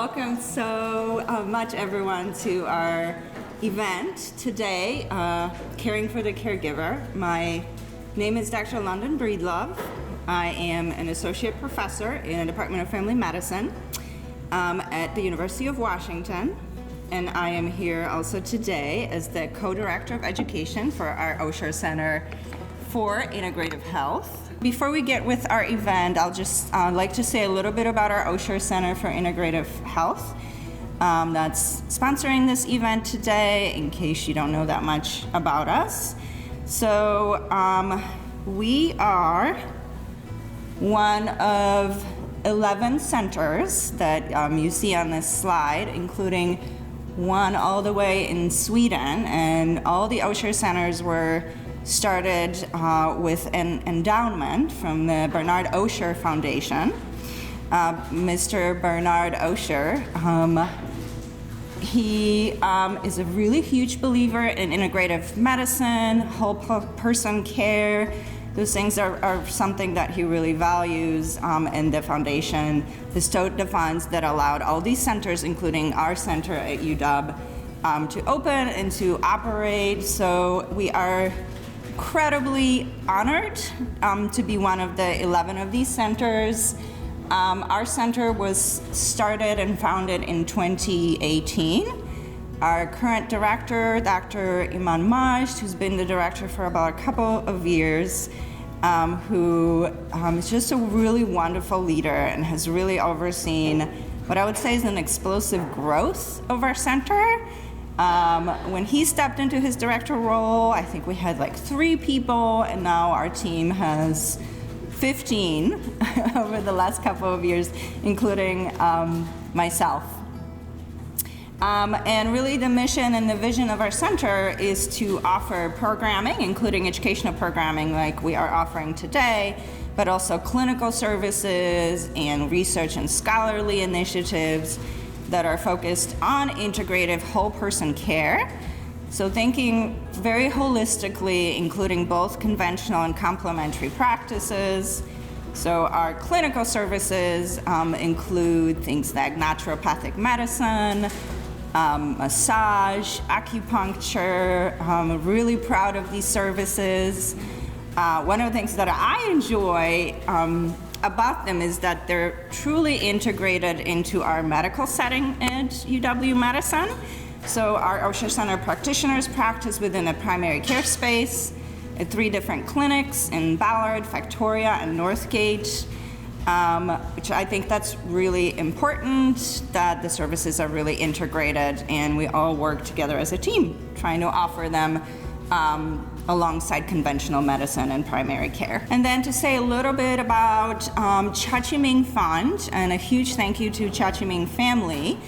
Welcome so much, everyone, to our event today, Caring for the Caregiver. My name is Dr. London Breedlove. I am an associate professor in the Department of Family Medicine at the University of Washington. And I am here also today as the co-director of education for our Osher Center for Integrative Health. Before we get with our event, I'll just like to say a little bit about our Osher Center for Integrative Health that's sponsoring this event today, in case you don't know that much about us. So we are one of 11 centers that you see on this slide, including one all the way in Sweden, and all the Osher centers were started with an endowment from the Bernard Osher Foundation. Mr. Bernard Osher, he is a really huge believer in integrative medicine, whole person care. Those things are something that he really values, and the foundation bestowed the funds that allowed all these centers, including our center at UW, to open and to operate. So we are incredibly honored to be one of the 11 of these centers. Our center was started and founded in 2018. Our current director, Dr. Iman Majd, who's been the director for about a couple of years, who is just a really wonderful leader and has really overseen what I would say is an explosive growth of our center. When he stepped into his director role, I think we had like 3 people, and now our team has 15 over the last couple of years, including myself. And really the mission and the vision of our center is to offer programming, including educational programming like we are offering today, but also clinical services and research and scholarly initiatives that are focused on integrative whole person care. So thinking very holistically, including both conventional and complementary practices. So our clinical services include things like naturopathic medicine, massage, acupuncture. I'm really proud of these services. One of the things that I enjoy about them is that they're truly integrated into our medical setting at UW Medicine. So our Osher Center practitioners practice within a primary care space at 3 different clinics in Ballard, Victoria, and Northgate, which I think that's really important, that the services are really integrated and we all work together as a team, trying to offer them alongside conventional medicine and primary care. And then to say a little bit about Ming Fund, and a huge thank you to Ming family,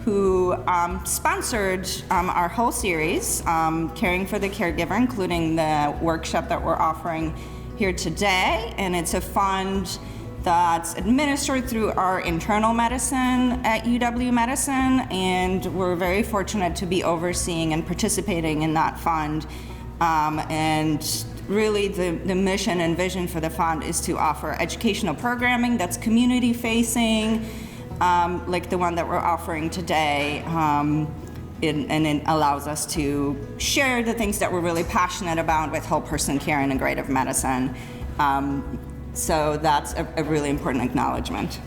who sponsored our whole series, Caring for the Caregiver, including the workshop that we're offering here today. And it's a fund that's administered through our internal medicine at UW Medicine, and we're very fortunate to be overseeing and participating in that fund. And really the mission and vision for the fund is to offer educational programming that's community facing, like the one that we're offering today, and it allows us to share the things that we're really passionate about with whole person care and integrative medicine. So that's a really important acknowledgement.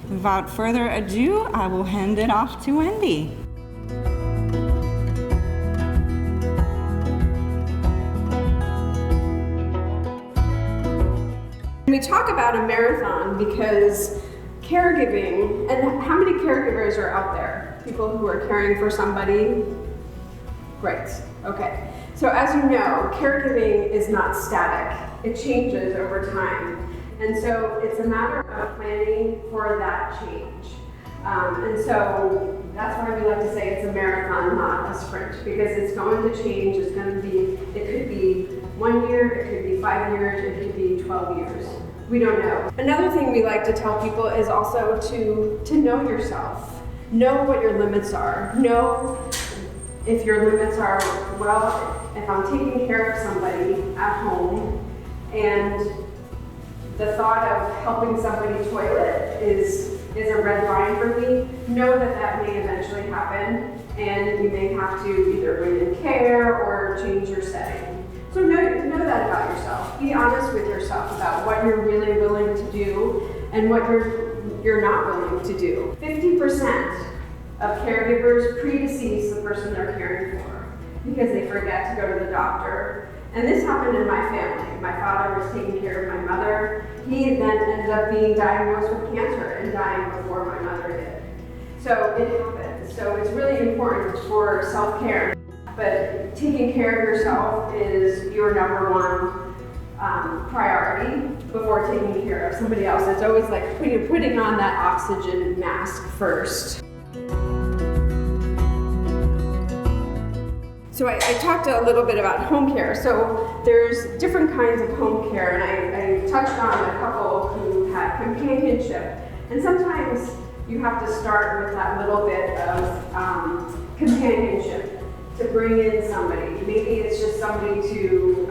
Without further ado, I will hand it off to Wendy. We talk about a marathon because caregiving, and how many caregivers are out there? People who are caring for somebody? Great, okay. So as you know, caregiving is not static. It changes over time. And so it's a matter of planning for that change. And so that's why we like to say it's a marathon, not a sprint, because it's going to change. It's going to be, it could be 1 year, it could be 5 years, it could be 12 years. We don't know. Another thing we like to tell people is also to know yourself. Know what your limits are. Know if your limits are, well, if I'm taking care of somebody at home and the thought of helping somebody toilet is is a red line for me, know that that may eventually happen, and you may have to either bring in care or change your setting. So know that about yourself. Be honest with yourself about what you're really willing to do and what you're not willing to do. 50% of caregivers predecease the person they're caring for because they forget to go to the doctor. And this happened in my family. My father was taking care of my mother. He then ended up being diagnosed with cancer and dying before my mother did. So it happens. So it's really important for self-care. But taking care of yourself is your number one priority before taking care of somebody else. It's always like putting on that oxygen mask first. So I talked a little bit about home care. So there's different kinds of home care, and I touched on a couple who had companionship. And sometimes you have to start with that little bit of companionship to bring in somebody. Maybe it's just somebody to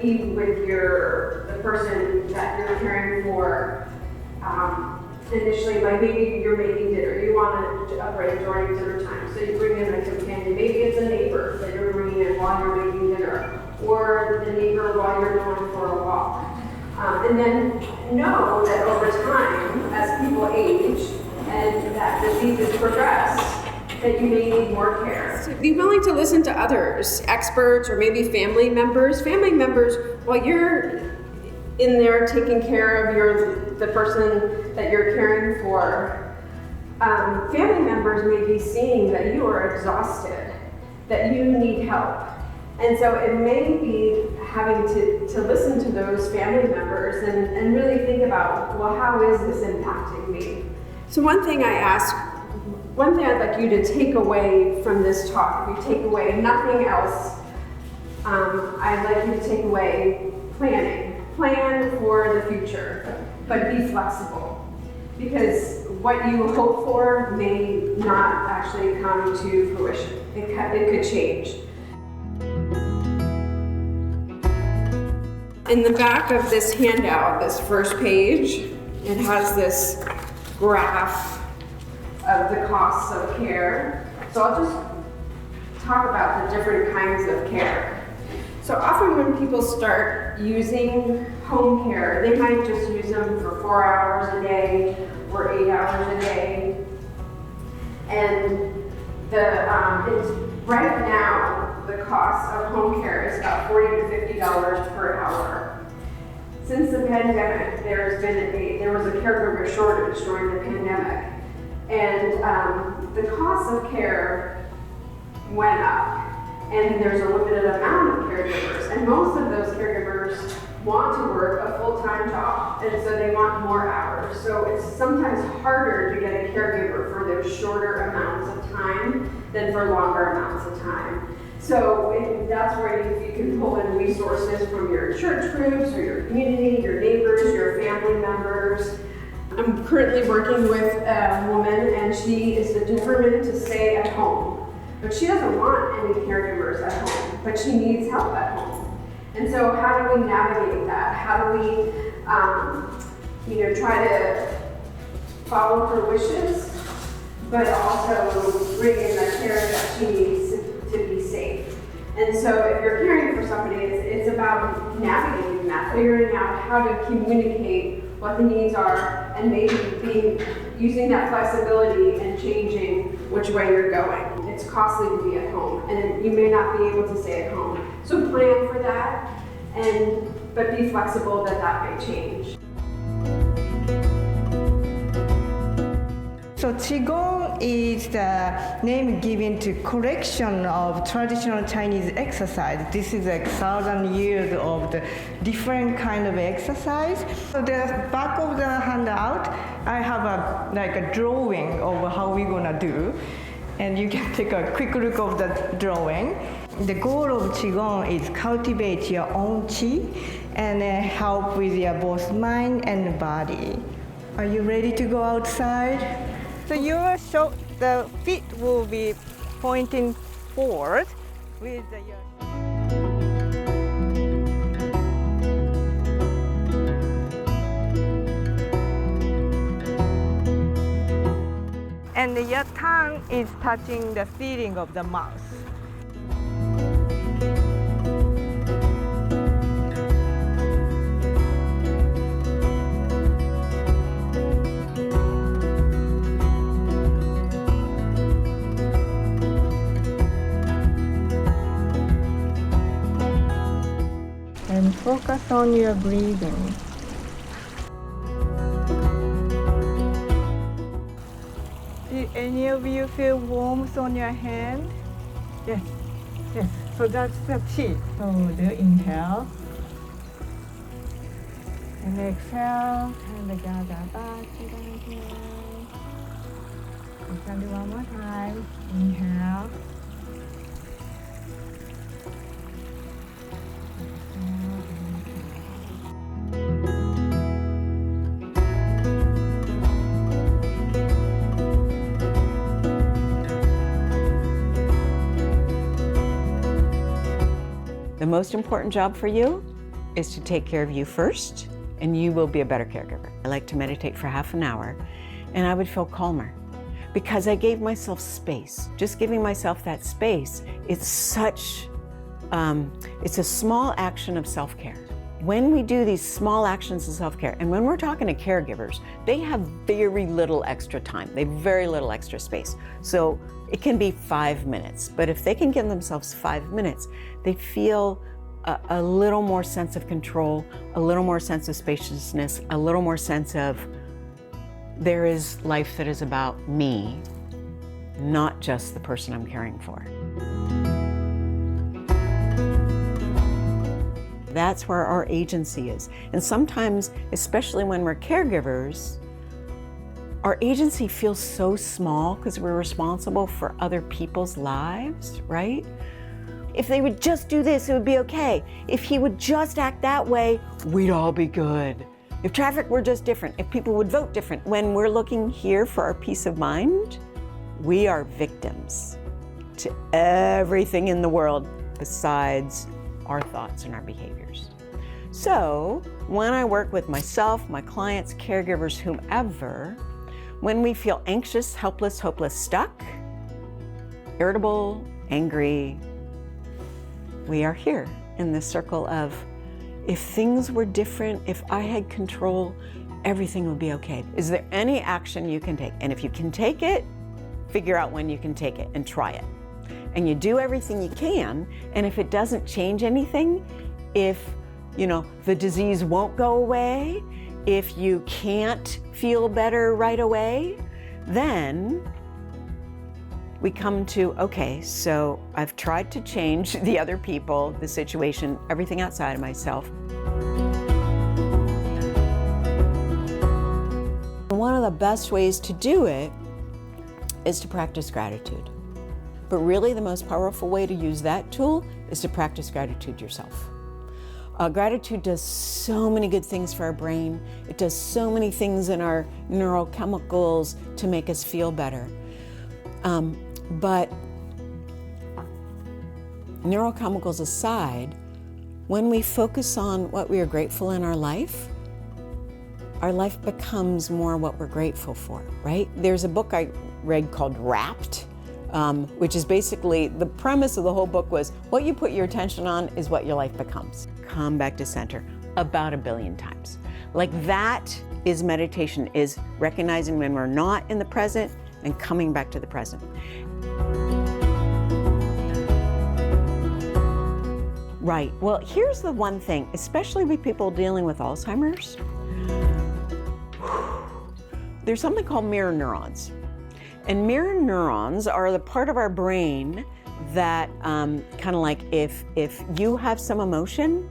be with the person that you're caring for. Initially, like maybe you're making dinner, you want a break during dinner time, so you bring in a companion. Maybe it's a neighbor that you're bringing in while you're making dinner, or the neighbor while you're going for a walk. And then know that over time, as people age and that diseases progress, that you may need more care. So be willing to listen to others, experts, or maybe family members. Family members, while you're in there taking care of the person that you're caring for, family members may be seeing that you are exhausted, that you need help. And so it may be having to listen to those family members and really think about, well, how is this impacting me? So one thing I'd like you to take away from this talk, if you take away nothing else, I'd like you to take away planning. Plan for the future, but be flexible. Because what you hope for may not actually come to fruition. It could change. In the back of this handout, this first page, it has this graph of the costs of care. So I'll just talk about the different kinds of care. So often when people start using home care, they might just use them for 4 hours a day or 8 hours a day. And right now, the cost of home care is about $40 to $50 per hour. Since the pandemic, there was a caregiver shortage during the pandemic, and the cost of care went up. And there's a limited amount of caregivers, and most of those caregivers want to work a full-time job, and so they want more hours. So it's sometimes harder to get a caregiver for those shorter amounts of time than for longer amounts of time. So that's where you can pull in resources from your church groups or your community, your neighbors, your family members. I'm currently working with a woman, and she is determined to stay at home. But she doesn't want any caregivers at home, but she needs help at home. And so how do we navigate that? How do we, try to follow her wishes, but also bring in the care that she needs to be safe? And so if you're caring for somebody, it's about navigating that, figuring out how to communicate what the needs are, and maybe using that flexibility and changing which way you're going. It's costly to be at home, and you may not be able to stay at home. So plan for that, but be flexible that may change. So Qigong is the name given to collection of traditional Chinese exercise. This is like 1,000 years of the different kind of exercise. So the back of the handout, I have a drawing of how we're gonna do. And you can take a quick look of the drawing. The goal of Qigong is cultivate your own Qi and help with your both mind and body. Are you ready to go outside? So the feet will be pointing forward with your... and your tongue is touching the ceiling of the mouth. And focus on your breathing. Do any of you feel warmth on your hand? Yes, yes. So that's the chi. So do inhale. And exhale. And gather back again. We can do one more time. Inhale. The most important job for you is to take care of you first, and you will be a better caregiver. I like to meditate for half an hour, and I would feel calmer because I gave myself space. Just giving myself that space, it's such, it's a small action of self-care. When we do these small actions of self-care, and when we're talking to caregivers, they have very little extra time. They have very little extra space. So it can be 5 minutes, but if they can give themselves 5 minutes, they feel a little more sense of control, a little more sense of spaciousness, a little more sense of there is life that is about me, not just the person I'm caring for. That's where our agency is. And sometimes, especially when we're caregivers, our agency feels so small because we're responsible for other people's lives, right? If they would just do this, it would be okay. If he would just act that way, we'd all be good. If traffic were just different, if people would vote different. When we're looking here for our peace of mind, we are victims to everything in the world besides our thoughts and our behaviors. So when I work with myself, my clients, caregivers, whomever, when we feel anxious, helpless, hopeless, stuck, irritable, angry, we are here in this circle of, if things were different, if I had control, everything would be okay. Is there any action you can take? And if you can take it, figure out when you can take it and try it. And you do everything you can, and if it doesn't change anything, if the disease won't go away, if you can't feel better right away, then we come to, okay, so I've tried to change the other people, the situation, everything outside of myself. One of the best ways to do it is to practice gratitude. But really the most powerful way to use that tool is to practice gratitude yourself. Gratitude does so many good things for our brain. It does so many things in our neurochemicals to make us feel better. But neurochemicals aside, when we focus on what we are grateful in our life becomes more what we're grateful for, right? There's a book I read called Wrapped, which is basically, the premise of the whole book was, what you put your attention on is what your life becomes. Come back to center about 1 billion times. Like that is meditation, is recognizing when we're not in the present and coming back to the present. Right, well, here's the one thing, especially with people dealing with Alzheimer's, there's something called mirror neurons. And mirror neurons are the part of our brain that kind of like if you have some emotion,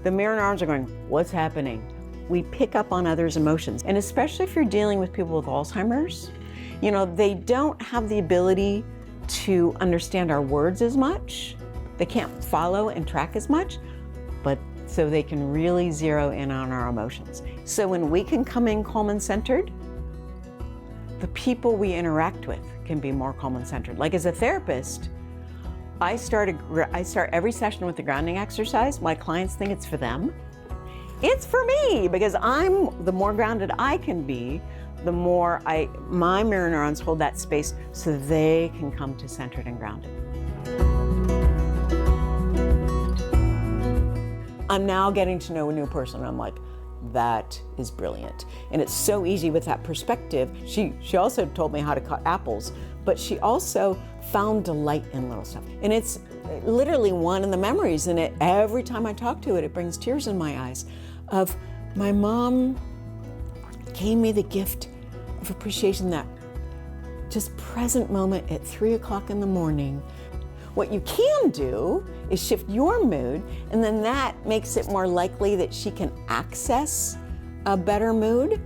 the mirror neurons are going, what's happening? We pick up on others' emotions. And especially if you're dealing with people with Alzheimer's, they don't have the ability to understand our words as much. They can't follow and track as much, but so they can really zero in on our emotions. So when we can come in calm and centered, the people we interact with can be more calm and centered. Like as a therapist, I start every session with the grounding exercise. My clients think it's for them. It's for me, because the more grounded I can be, the more my mirror neurons hold that space so they can come to centered and grounded. I'm now getting to know a new person. I'm like, that is brilliant. And it's so easy with that perspective. She also told me how to cut apples, but she also found delight in little stuff. And it's literally one of the memories, and every time I talk to it, it brings tears in my eyes of my mom gave me the gift of appreciation, that just present moment at 3 o'clock in the morning. What you can do is shift your mood, and then that makes it more likely that she can access a better mood.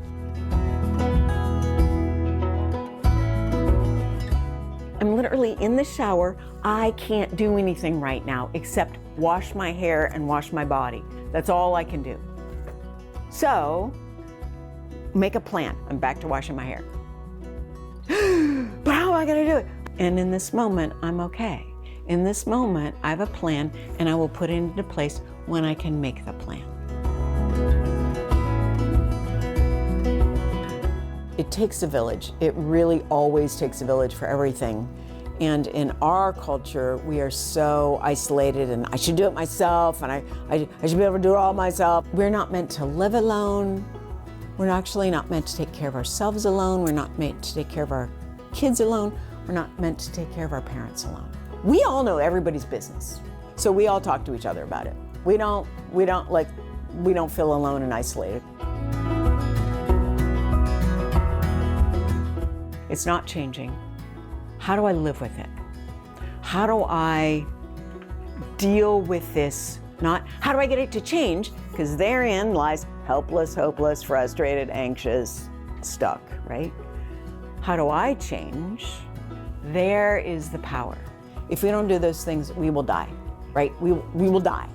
I'm literally in the shower. I can't do anything right now except wash my hair and wash my body. That's all I can do. So, make a plan. I'm back to washing my hair. But how am I gonna do it? And in this moment, I'm okay. In this moment, I have a plan, and I will put it into place when I can make the plan. It takes a village. It really always takes a village for everything. And in our culture, we are so isolated, and I should do it myself, and I should be able to do it all myself. We're not meant to live alone. We're actually not meant to take care of ourselves alone. We're not meant to take care of our kids alone. We're not meant to take care of our parents alone. We all know everybody's business, so we all talk to each other about it. We don't feel alone and isolated. It's not changing. How do I live with it? How do I deal with this? Not how do I get it to change? Because therein lies helpless, hopeless, frustrated, anxious, stuck, right? How do I change? There is the power. If we don't do those things, we will die, right? We will die.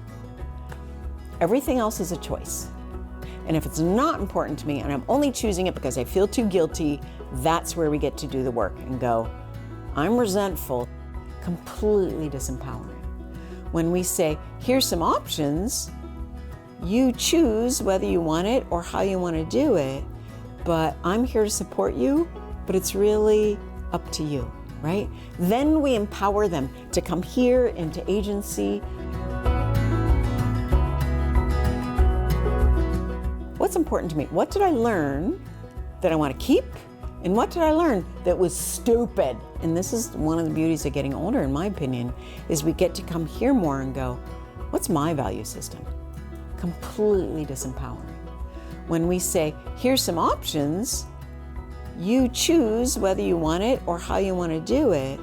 Everything else is a choice. And if it's not important to me and I'm only choosing it because I feel too guilty, that's where we get to do the work and go, I'm resentful. Completely disempowering. When we say, here's some options, you choose whether you want it or how you want to do it, but I'm here to support you, but it's really up to you. Right? Then we empower them to come here into agency. What's important to me? What did I learn that I want to keep? And what did I learn that was stupid? And this is one of the beauties of getting older, in my opinion, is we get to come here more and go, what's my value system? Completely disempowering. When we say, here's some options, you choose whether you want it or how you want to do it,